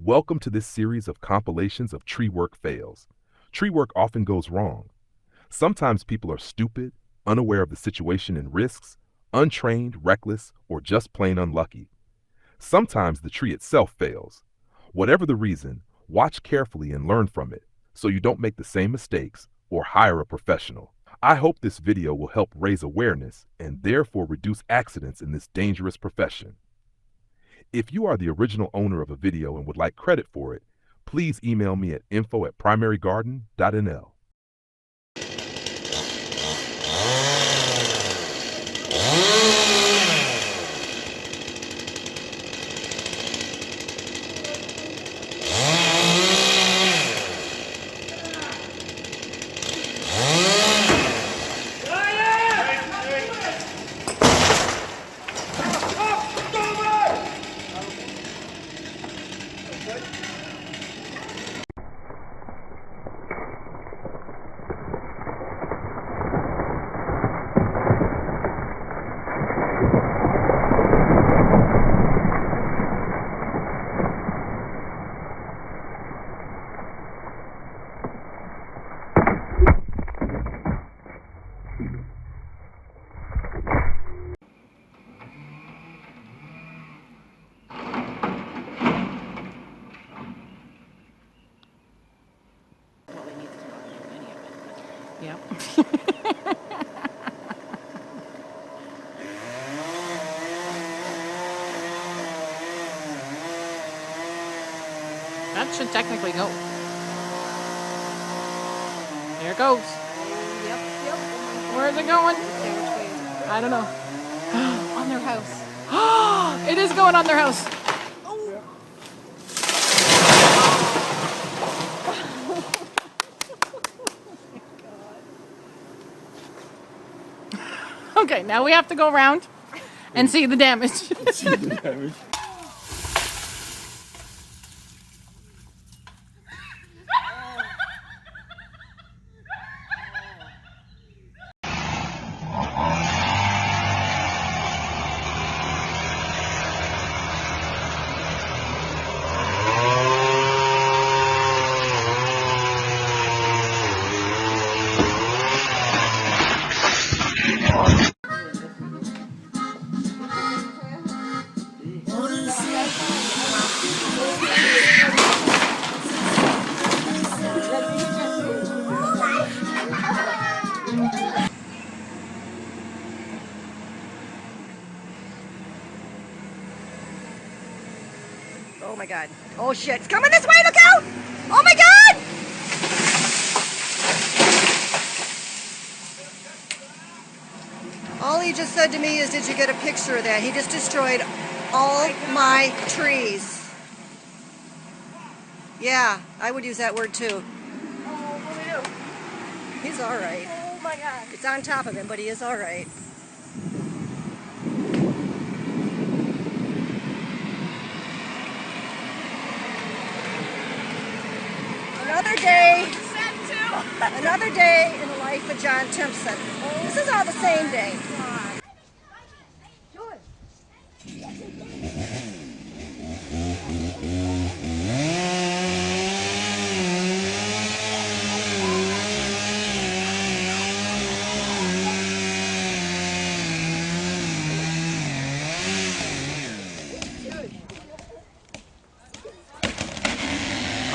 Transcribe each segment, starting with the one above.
Welcome to this series of compilations of tree work fails. Tree work often goes wrong. Sometimes people are stupid, unaware of the situation and risks, untrained, reckless, or just plain unlucky. Sometimes the tree itself fails. Whatever the reason, watch carefully and learn from it so you don't make the same mistakes or hire a professional. I hope this video will help raise awareness and therefore reduce accidents in this dangerous profession. If you are the original owner of a video and would like credit for it, please email me at info@primarygarden.nl. Yep. That should technically go. There it goes. Yep. Where is it going? Okay, which way is it? I don't know. On their house. It is going on their house. Okay, now we have to go around and see the damage. Oh my god. Oh shit. It's coming this way. Look out. Oh my god. All he just said to me is, did you get a picture of that? He just destroyed all my trees. Yeah, I would use that word too. Oh, what do we do? He's alright. Oh my god. It's on top of him, but he is alright. Another day in the life of John Timpson. This is all the same day.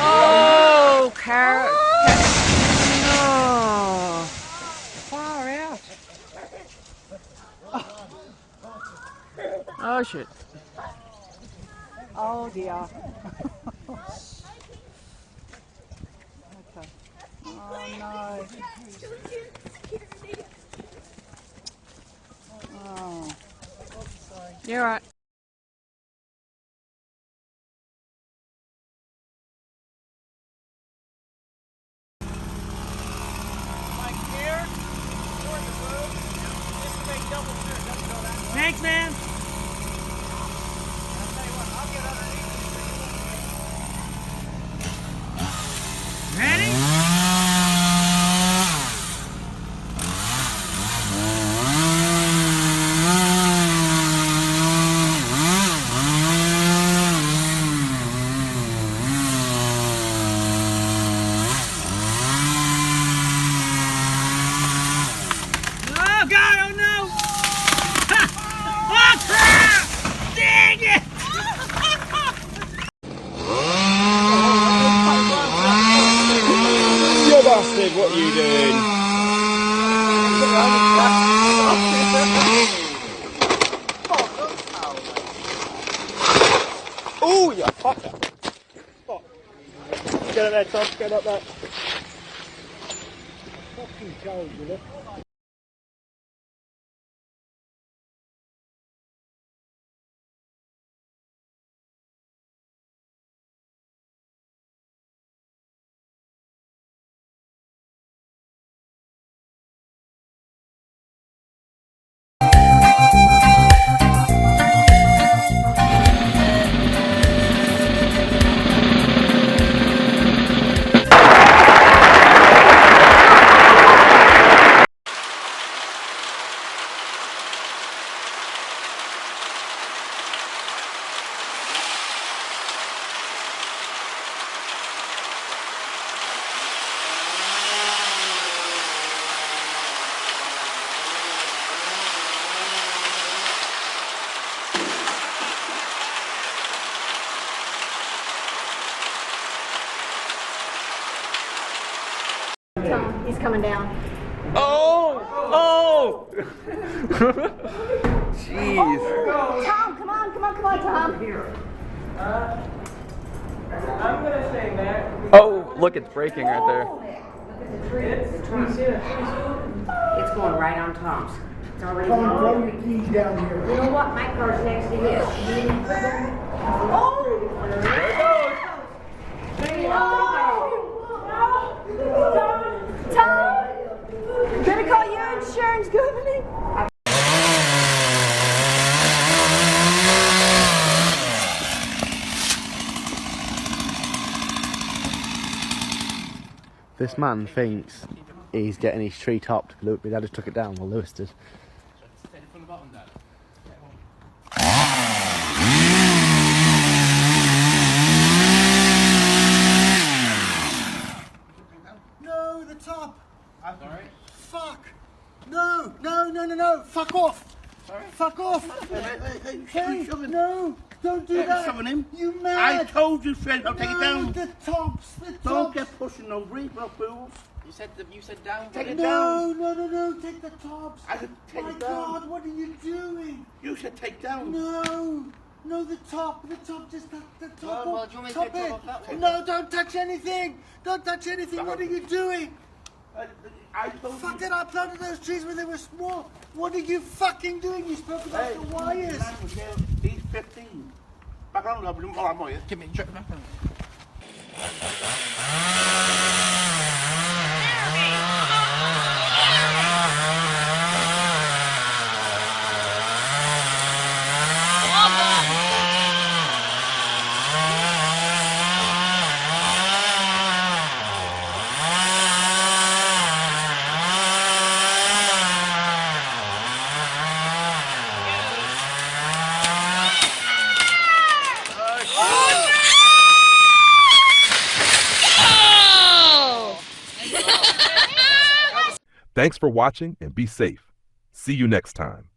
Oh, carrot. Far out. Oh, shit. Oh dear. Okay. Oh no. Oh. You're right. Thanks, man. Ready? David, what are you doing? Oh, you fucker! Fuck. Get up there, Tom. Get up there. Fucking cold, you know. Tom, he's coming down. Oh! Oh! Jeez. Tom, come on, Tom. Here. I'm gonna stay back. Oh, look, it's breaking right there. It's going right on Tom's. It's already Tom, gone. throw your keys down here. You know what? My car's next to his. Tom, gonna call your insurance company. This man thinks he's getting his tree topped. Look, my dad just took it down while Lewis did. No, the top. I'm sorry? Fuck. No. Fuck off. Sorry? Fuck off. Hey, no. Don't do that. Shoving him. You mad? I told you, friend, I'll take it down. The tops. Don't get pushing those reef fools. You said down. Take it down. No. Take the tops. I said take My it down. God, what are you doing? You said take down. No, the top, just the top. Well, do you want me to top take it off that one? No, don't touch anything. What are you doing? I told Fuck you. it, I planted those trees when they were small. What are you fucking doing? You spoke about the wires. He's 15. Back on, love him. I'm on you. Give me back on. Thanks for watching and be safe. See you next time.